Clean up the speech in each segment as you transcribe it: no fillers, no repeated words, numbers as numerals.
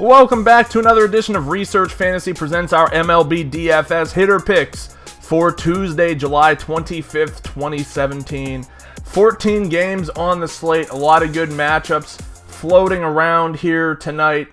Welcome back to another edition of Research Fantasy presents our MLB DFS hitter picks for Tuesday, July 25th, 2017. 14 games on the slate, a lot of good matchups floating around here tonight.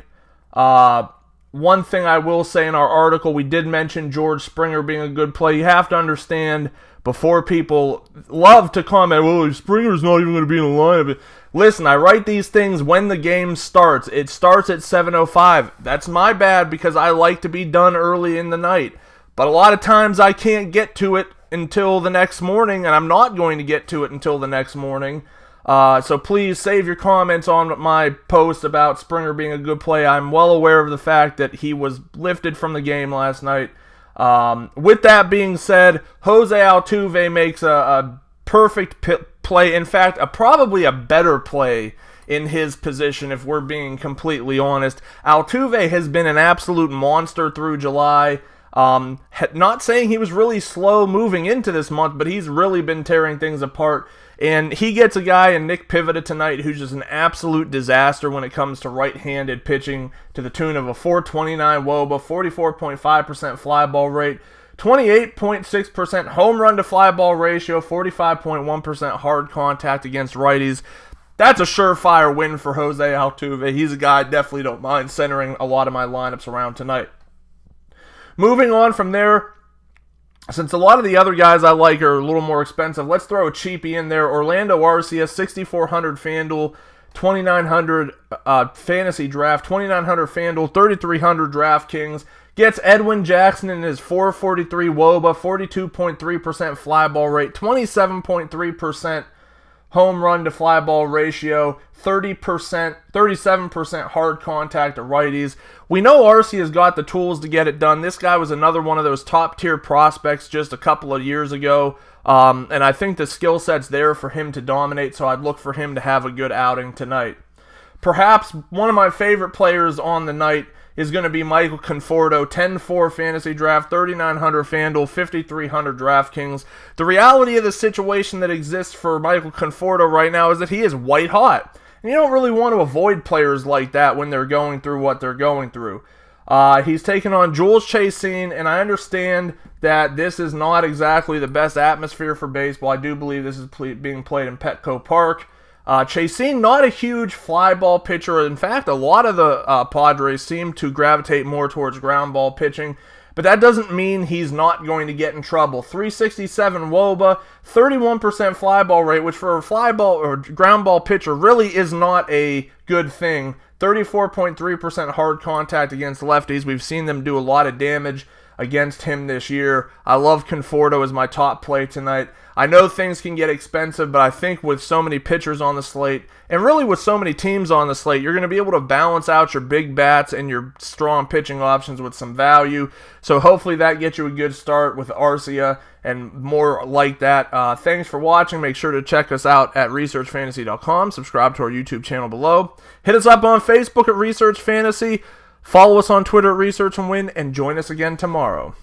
One thing I will say in our article, we did mention George Springer being a good play. You have to understand, before people love to comment, well, Springer's not even going to be in the lineup. Listen, I write these things when the game starts. It starts at 7:05. That's my bad because I like to be done early in the night. But a lot of times I can't get to it until the next morning, and I'm not going to get to it until the next morning. So please save your comments on my post about Springer being a good play. I'm well aware of the fact that he was lifted from the game last night. With that being said, Jose Altuve makes a perfect play. In fact, probably a better play in his position if we're being completely honest. Altuve has been an absolute monster through July. Not saying he was really slow moving into this month, but he's really been tearing things apart. And he gets a guy in Nick Pivetta tonight who's just an absolute disaster when it comes to right-handed pitching, to the tune of a 429 WOBA, 44.5% fly ball rate, 28.6% home run to fly ball ratio, 45.1% hard contact against righties. That's a surefire win for Jose Altuve. He's a guy I definitely don't mind centering a lot of my lineups around tonight. Moving on from there, since a lot of the other guys I like are a little more expensive, let's throw a cheapie in there. Orlando Arcia, 6,400 FanDuel, 2,900 fantasy draft, 2,900 FanDuel, 3,300 DraftKings. Gets Edwin Jackson in his 443 WOBA, 42.3% fly ball rate, 27.3% home run to fly ball ratio, 37% hard contact to righties. We know Arcia's got the tools to get it done. This guy was another one of those top tier prospects just a couple of years ago. And I think the skill set's there for him to dominate, so I'd look for him to have a good outing tonight. Perhaps one of my favorite players on the night is going to be Michael Conforto, 10-4 fantasy draft, 3,900 FanDuel, 5,300 DraftKings. The reality of the situation that exists for Michael Conforto right now is that he is white hot. And you don't really want to avoid players like that when they're going through what they're going through. He's taken on Jules Chaseen, and I understand that this is not exactly the best atmosphere for baseball. I do believe this is being played in Petco Park. Chaseen, not a huge fly ball pitcher. In fact, a lot of the Padres seem to gravitate more towards ground ball pitching. But that doesn't mean he's not going to get in trouble. 367 WOBA, 31% fly ball rate, which for a fly ball or ground ball pitcher really is not a good thing. 34.3% hard contact against lefties. We've seen them do a lot of damage against him this year. I love Conforto as my top play tonight. I know things can get expensive, but I think with so many pitchers on the slate, and really with so many teams on the slate, you're going to be able to balance out your big bats and your strong pitching options with some value. So hopefully that gets you a good start with Arcia and more like that. Thanks for watching. Make sure to check us out at researchfantasy.com. Subscribe to our YouTube channel below. Hit us up on Facebook at Research Fantasy. Follow us on Twitter at Research and Win, and join us again tomorrow.